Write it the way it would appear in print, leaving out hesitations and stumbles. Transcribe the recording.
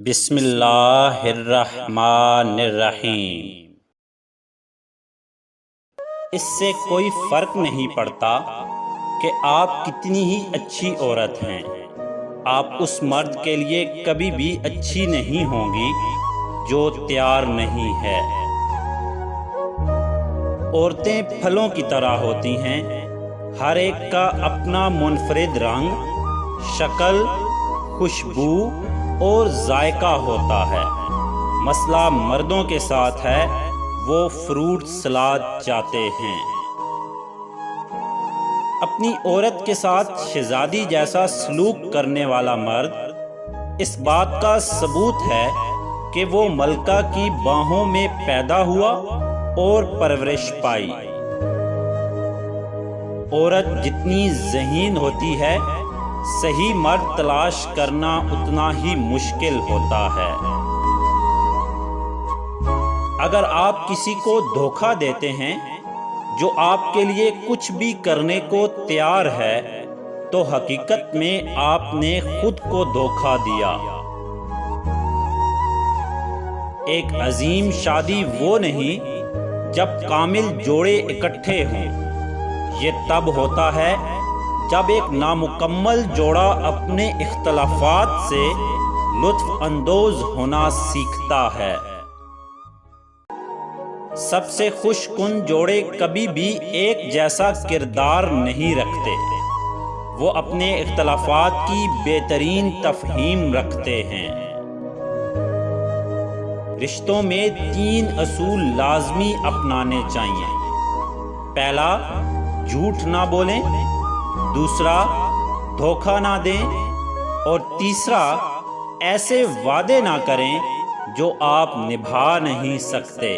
بسم اللہ الرحمن الرحیم۔ اس سے کوئی فرق نہیں پڑتا کہ آپ کتنی ہی اچھی عورت ہیں، آپ اس مرد کے لیے کبھی بھی اچھی نہیں ہوں گی جو تیار نہیں ہے۔ عورتیں پھلوں کی طرح ہوتی ہیں، ہر ایک کا اپنا منفرد رنگ، شکل، خوشبو اور ذائقہ ہوتا ہے۔ مسئلہ مردوں کے ساتھ ہے، وہ فروٹ سلاد چاہتے ہیں۔ اپنی عورت کے ساتھ شہزادی جیسا سلوک کرنے والا مرد اس بات کا ثبوت ہے کہ وہ ملکہ کی باہوں میں پیدا ہوا اور پرورش پائی۔ عورت جتنی ذہین ہوتی ہے، صحیح مرد تلاش کرنا اتنا ہی مشکل ہوتا ہے۔ اگر آپ کسی کو دھوکہ دیتے ہیں جو آپ کے لیے کچھ بھی کرنے کو تیار ہے، تو حقیقت میں آپ نے خود کو دھوکہ دیا۔ ایک عظیم شادی وہ نہیں جب کامل جوڑے اکٹھے ہوں، یہ تب ہوتا ہے جب ایک نامکمل جوڑا اپنے اختلافات سے لطف اندوز ہونا سیکھتا ہے۔ سب سے خوش کن جوڑے کبھی بھی ایک جیسا کردار نہیں رکھتے، وہ اپنے اختلافات کی بہترین تفہیم رکھتے ہیں۔ رشتوں میں 3 اصول لازمی اپنانے چاہیے۔ پہلا، جھوٹ نہ بولیں، دوسرا، دھوکہ نہ دیں، اور تیسرا، ایسے وعدے نہ کریں جو آپ نبھا نہیں سکتے۔